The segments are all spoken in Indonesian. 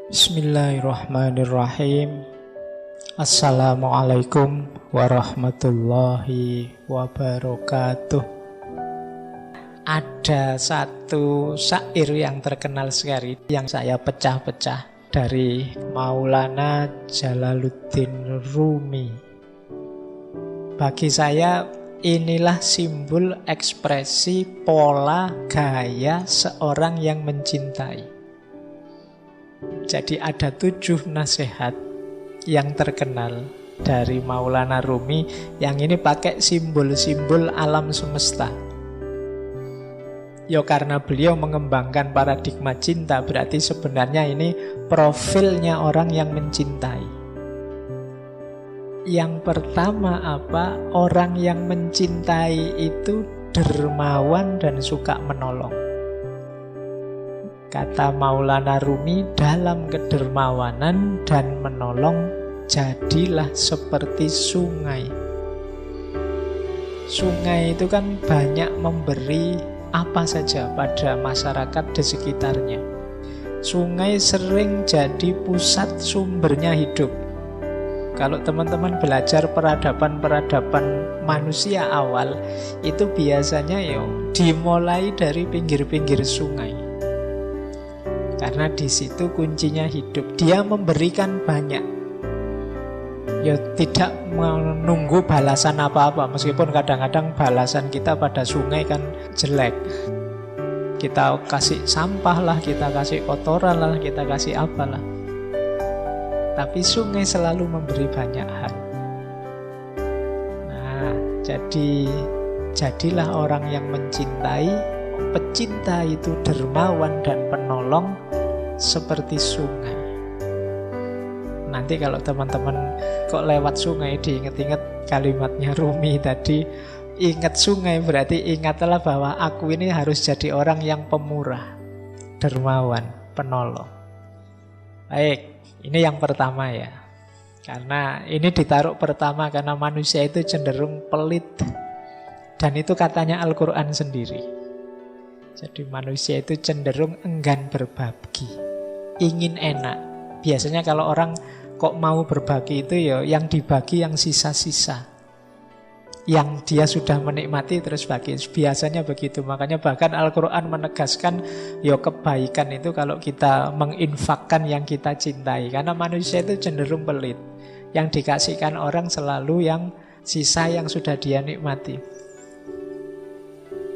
Bismillahirrahmanirrahim. Assalamualaikum warahmatullahi wabarakatuh. Ada satu syair yang terkenal sekali yang saya pecah-pecah dari Maulana Jalaluddin Rumi. Bagi saya inilah simbol ekspresi pola gaya seorang yang mencintai. Jadi ada 7 nasihat yang terkenal dari Maulana Rumi yang ini pakai simbol-simbol alam semesta. Ya karena beliau mengembangkan paradigma cinta, berarti sebenarnya ini profilnya orang yang mencintai. Yang pertama apa? Orang yang mencintai itu dermawan dan suka menolong. Kata Maulana Rumi, dalam kedermawanan dan menolong, jadilah seperti sungai. Sungai itu kan banyak memberi apa saja pada masyarakat di sekitarnya. Sungai sering jadi pusat sumbernya hidup. Kalau teman-teman belajar peradaban-peradaban manusia awal, itu biasanya dimulai dari pinggir-pinggir sungai. Karena di situ kuncinya hidup. Dia memberikan banyak. Ya tidak menunggu balasan apa-apa. Meskipun kadang-kadang balasan kita pada sungai kan jelek. Kita kasih sampah lah, kita kasih kotoran lah, kita kasih apalah. Tapi sungai selalu memberi banyak hal. Nah, jadilah orang yang mencintai. Pecinta itu dermawan dan penolong seperti sungai. Nanti kalau teman-teman kok lewat sungai diingat-ingat kalimatnya Rumi tadi, ingat sungai berarti ingatlah bahwa aku ini harus jadi orang yang pemurah, dermawan, penolong. Baik, ini yang pertama ya. Karena ini ditaruh pertama karena manusia itu cenderung pelit. Dan itu katanya Al-Quran sendiri. Jadi manusia itu cenderung enggan berbagi, ingin enak. Biasanya kalau orang kok mau berbagi itu yang dibagi yang sisa-sisa, yang dia sudah menikmati terus bagi. Biasanya begitu. Makanya bahkan Al-Quran menegaskan kebaikan itu kalau kita menginfakkan yang kita cintai. Karena manusia itu cenderung pelit. Yang dikasihkan orang selalu yang sisa yang sudah dia nikmati.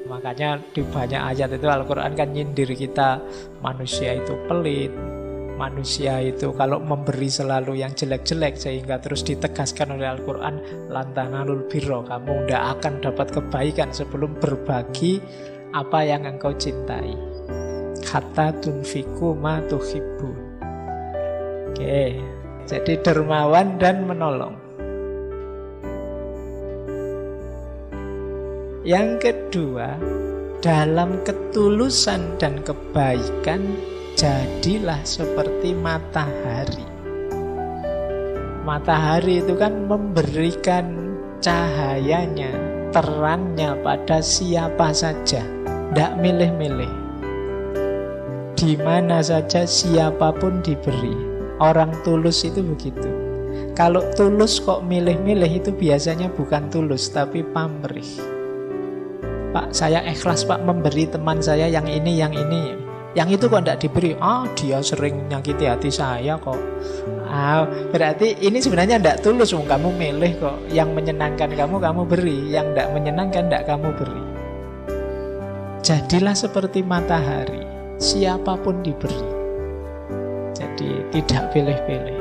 Makanya di banyak ayat itu Al-Quran kan nyindir kita, manusia itu pelit, manusia itu kalau memberi selalu yang jelek-jelek, sehingga terus ditegaskan oleh Al-Quran, lan tanalul birra, kamu tidak akan dapat kebaikan sebelum berbagi apa yang engkau cintai. Hatta tunfiku ma tuhibbun. Oke, jadi dermawan dan menolong. Yang kedua, dalam ketulusan dan kebaikan, jadilah seperti matahari. Matahari itu kan memberikan cahayanya, terangnya pada siapa saja, tidak milih-milih. Di mana saja siapapun diberi. Orang tulus itu begitu. Kalau tulus kok milih-milih itu biasanya bukan tulus, tapi pamrih. Pak, saya ikhlas Pak memberi teman saya yang ini. Yang itu kok tidak diberi? Dia sering nyakiti hati saya kok. Berarti ini sebenarnya tidak tulus. Kamu milih kok. Yang menyenangkan kamu beri. Yang tidak menyenangkan tidak kamu beri. Jadilah seperti matahari. Siapapun diberi. Jadi tidak pilih-pilih.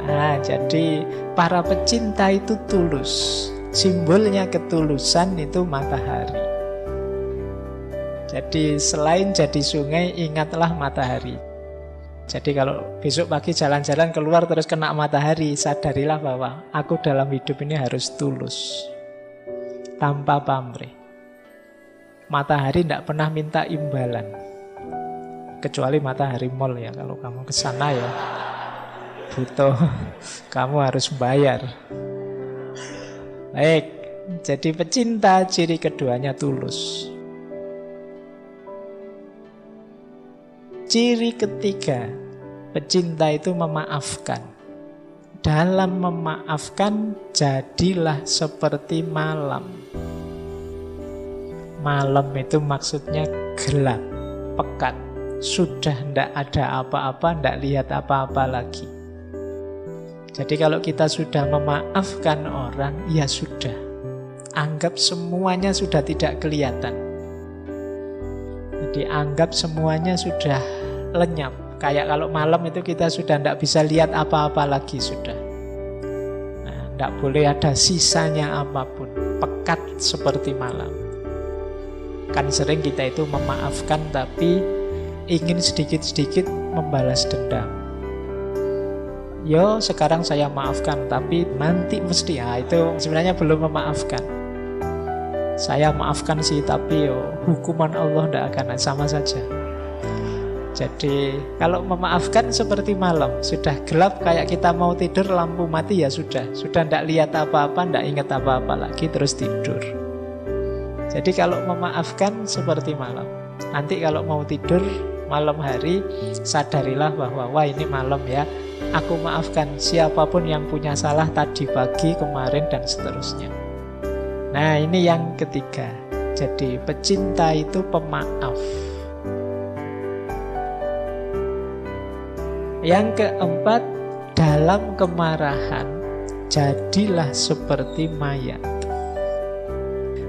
Nah, jadi para pecinta itu tulus. Simbolnya ketulusan itu matahari. Jadi selain jadi sungai, ingatlah matahari. Jadi kalau besok pagi jalan-jalan keluar terus kena matahari, sadarilah bahwa aku dalam hidup ini harus tulus, tanpa pamrih. Matahari tidak pernah minta imbalan, kecuali matahari mall ya. Kalau kamu ke sana butuh, kamu harus bayar. Baik, jadi pecinta ciri keduanya tulus. Ciri ketiga, Pecinta itu memaafkan. Dalam memaafkan, jadilah seperti malam. Malam itu maksudnya gelap, pekat. Sudah tidak ada apa-apa, tidak lihat apa-apa lagi. Jadi kalau kita sudah memaafkan orang, ya sudah. Anggap semuanya sudah tidak kelihatan. Jadi anggap semuanya sudah lenyap. Kayak kalau malam itu kita sudah tidak bisa lihat apa-apa lagi sudah. Nah, tidak boleh ada sisanya apapun. Pekat seperti malam. Kan sering kita itu memaafkan tapi ingin sedikit-sedikit membalas dendam. Yo, sekarang saya maafkan tapi nanti mesti, itu sebenarnya belum memaafkan. Saya maafkan sih tapi hukuman Allah tidak akan, sama saja. Jadi kalau memaafkan seperti malam, sudah gelap kayak kita mau tidur, lampu mati, ya sudah tidak lihat apa-apa, tidak ingat apa-apa lagi, terus tidur. Jadi kalau memaafkan seperti malam. Nanti kalau mau tidur malam hari, sadarilah bahwa wah ini malam ya, aku maafkan siapapun yang punya salah tadi pagi, kemarin, dan seterusnya. Nah, ini yang ketiga. Jadi pecinta itu pemaaf. Yang keempat, dalam kemarahan jadilah seperti mayat.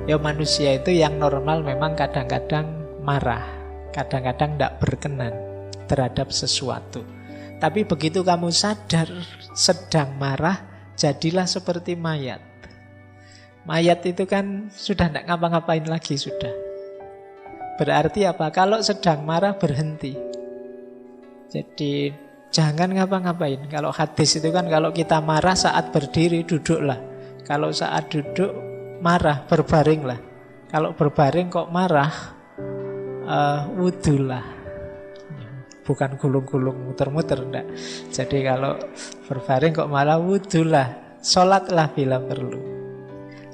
Ya, manusia itu yang normal memang kadang-kadang marah, kadang-kadang tidak berkenan terhadap sesuatu. Tapi begitu kamu sadar sedang marah, jadilah seperti mayat. Mayat itu kan sudah tidak ngapa-ngapain lagi sudah. Berarti apa? Kalau sedang marah berhenti. Jadi jangan ngapa-ngapain. Kalau hadis itu kan kalau kita marah saat berdiri duduklah. Kalau saat duduk marah berbaringlah. Kalau berbaring kok marah, wudulah. Bukan gulung-gulung muter-muter, enggak. Jadi kalau berbaring kok marah, wudulah. Sholatlah bila perlu.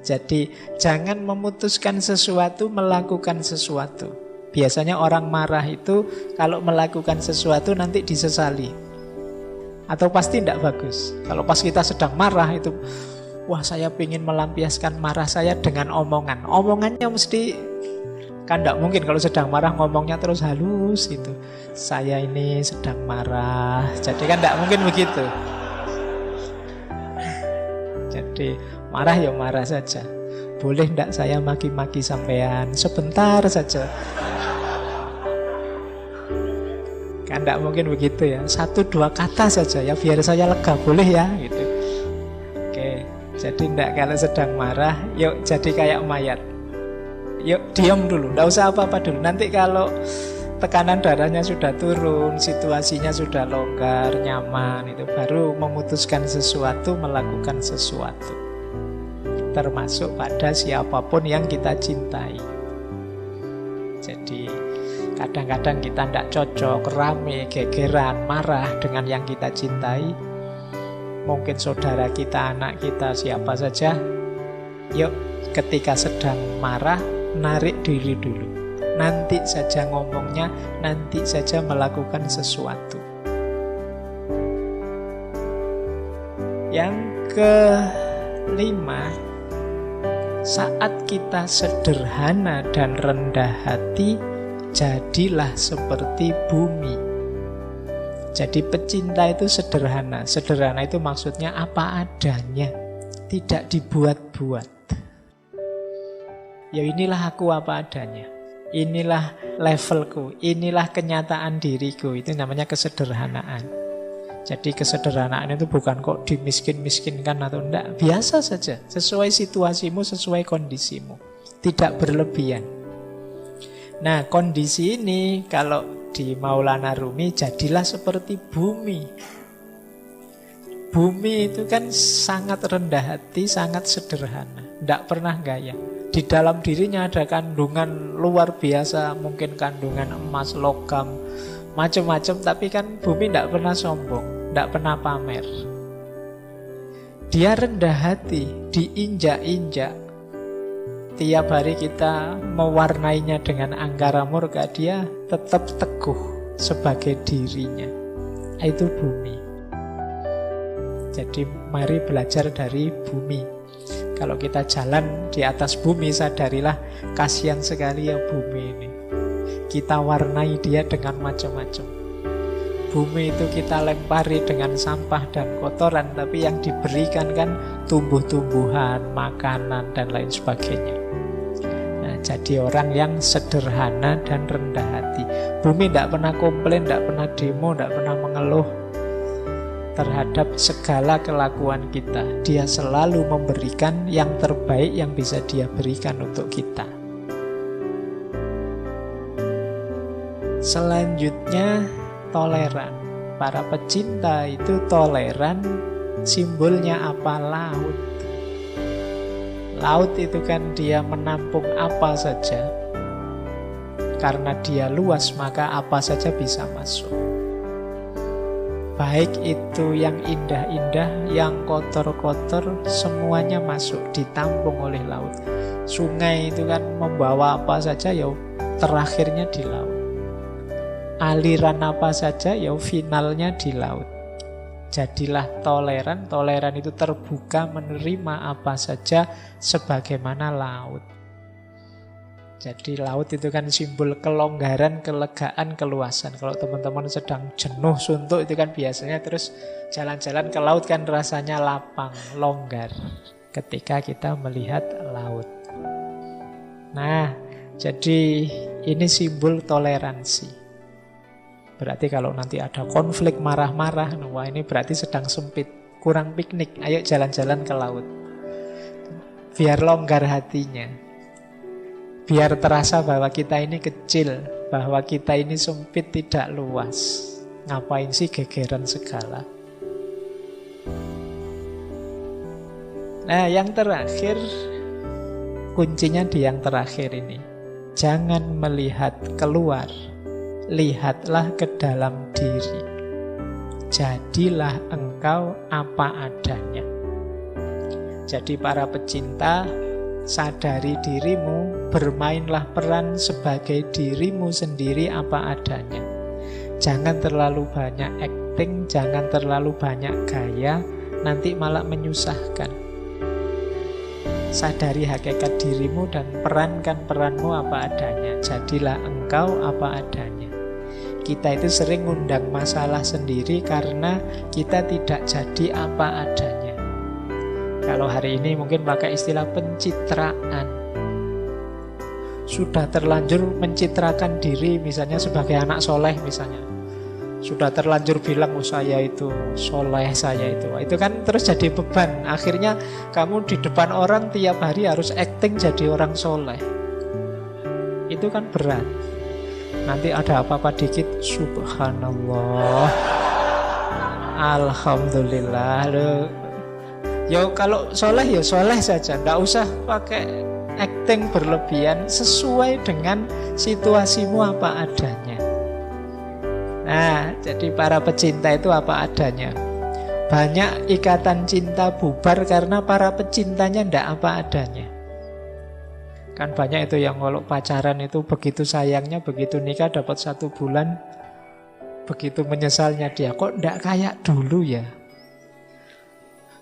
Jadi jangan memutuskan sesuatu, melakukan sesuatu. Biasanya orang marah itu kalau melakukan sesuatu nanti disesali. Atau pasti tidak bagus. Kalau pas kita sedang marah itu, wah saya ingin melampiaskan marah saya dengan omongan. Omongannya mesti, kan tidak mungkin kalau sedang marah ngomongnya terus halus gitu. Saya ini sedang marah. Jadi kan tidak mungkin begitu. Jadi marah ya marah saja. Boleh tidak saya maki-maki sampean sebentar saja. Kan tidak mungkin begitu ya. 1-2 kata saja ya biar saya lega, boleh ya gitu. Oke, jadi tidak, kalau sedang marah yuk jadi kayak mayat. Yuk diam dulu, tidak usah apa-apa dulu. Nanti kalau tekanan darahnya sudah turun, situasinya sudah longgar, nyaman, itu baru memutuskan sesuatu, melakukan sesuatu. Termasuk pada siapapun yang kita cintai. Jadi kadang-kadang kita tidak cocok, rame, gegeran, marah dengan yang kita cintai. Mungkin saudara kita, anak kita, siapa saja. Yuk ketika sedang marah, narik diri dulu. Nanti saja ngomongnya, nanti saja melakukan sesuatu. Yang kelima, saat kita sederhana dan rendah hati, jadilah seperti bumi. Jadi pecinta itu sederhana. Sederhana itu maksudnya apa adanya, tidak dibuat-buat. Ya inilah aku apa adanya. Inilah levelku, inilah kenyataan diriku. Itu namanya kesederhanaan. Jadi kesederhanaan itu bukan kok dimiskin-miskinkan atau enggak. Biasa saja, sesuai situasimu, sesuai kondisimu. Tidak berlebihan. Nah, kondisi ini kalau di Maulana Rumi, jadilah seperti bumi. Bumi itu kan sangat rendah hati, sangat sederhana. Tidak pernah gaya. Di dalam dirinya ada kandungan luar biasa, mungkin kandungan emas, logam, macam-macam, tapi kan bumi tidak pernah sombong, tidak pernah pamer. Dia rendah hati, diinjak-injak. Tiap hari kita mewarnainya dengan angkara murka, dia tetap teguh sebagai dirinya. itu bumi. Jadi mari belajar dari bumi. Kalau kita jalan di atas bumi, sadarilah kasihan sekali ya bumi ini. Kita warnai dia dengan macam-macam. Bumi itu kita lempari dengan sampah dan kotoran, tapi yang diberikan kan tumbuh-tumbuhan, makanan, dan lain sebagainya. Nah, jadi orang yang sederhana dan rendah hati. Bumi tidak pernah komplain, tidak pernah demo, tidak pernah mengeluh terhadap segala kelakuan kita. Dia selalu memberikan yang terbaik yang bisa dia berikan untuk kita. Selanjutnya, toleran. Para pecinta itu toleran. Simbolnya apa? Laut. Laut itu kan dia menampung apa saja. Karena dia luas, maka apa saja bisa masuk. Baik itu yang indah-indah, yang kotor-kotor, semuanya masuk, ditampung oleh laut. Sungai itu kan membawa apa saja, ya terakhirnya di laut. Aliran apa saja, ya finalnya di laut. Jadilah toleran. Toleran itu terbuka menerima apa saja sebagaimana laut. Jadi laut itu kan simbol kelonggaran, kelegaan, keluasan. Kalau teman-teman sedang jenuh, suntuk, itu kan biasanya terus jalan-jalan ke laut kan rasanya lapang, longgar ketika kita melihat laut. Nah, jadi ini simbol toleransi. Berarti kalau nanti ada konflik, marah-marah, wah ini berarti sedang sempit, kurang piknik, ayo jalan-jalan ke laut. Biar longgar hatinya. Biar terasa bahwa kita ini kecil, bahwa kita ini sempit, tidak luas. Ngapain sih gegeran segala? Nah, yang terakhir, kuncinya di yang terakhir ini. Jangan melihat keluar, lihatlah ke dalam diri. Jadilah engkau apa adanya. Jadi para pecinta, sadari dirimu, bermainlah peran sebagai dirimu sendiri apa adanya. Jangan terlalu banyak acting, jangan terlalu banyak gaya, nanti malah menyusahkan. Sadari hakikat dirimu dan perankan peranmu apa adanya. Jadilah engkau apa adanya. Kita itu sering ngundang masalah sendiri karena kita tidak jadi apa adanya. Kalau hari ini mungkin pakai istilah pencitraan. Sudah terlanjur mencitrakan diri, misalnya sebagai anak soleh misalnya. Sudah terlanjur bilang, oh saya itu soleh, saya itu. Itu kan terus jadi beban. Akhirnya kamu di depan orang tiap hari harus acting jadi orang soleh. Itu kan berat. Nanti ada apa-apa dikit, subhanallah, alhamdulillah. Ya kalau soleh ya soleh saja, nggak usah pakai acting berlebihan, sesuai dengan situasimu apa adanya. Nah, jadi para pecinta itu apa adanya. Banyak ikatan cinta bubar karena para pecintanya ndak apa adanya. Kan banyak itu yang kalau pacaran itu begitu sayangnya, begitu nikah dapat 1 bulan, begitu menyesalnya dia, kok ndak kayak dulu ya.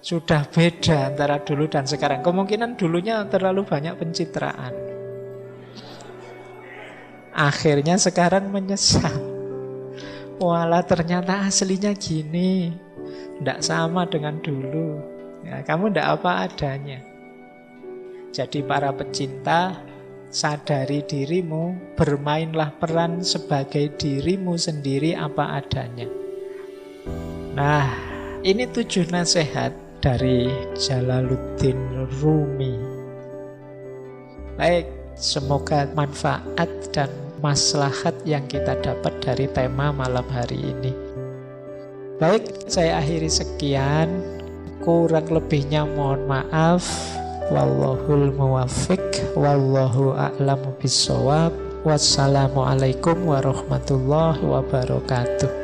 Sudah beda antara dulu dan sekarang. Kemungkinan dulunya terlalu banyak pencitraan. Akhirnya sekarang menyesal. Walah ternyata aslinya gini, tidak sama dengan dulu. Ya, kamu tidak apa adanya. Jadi para pecinta, sadari dirimu, bermainlah peran sebagai dirimu sendiri apa adanya. Nah, ini 7 nasihat dari Jalaluddin Rumi. Baik, semoga manfaat dan maslahat yang kita dapat dari tema malam hari ini. Baik, saya akhiri sekian. Kurang lebihnya mohon maaf. Wallahul muwaffiq, wallahu a'lamu bissawab. Wassalamualaikum warahmatullahi wabarakatuh.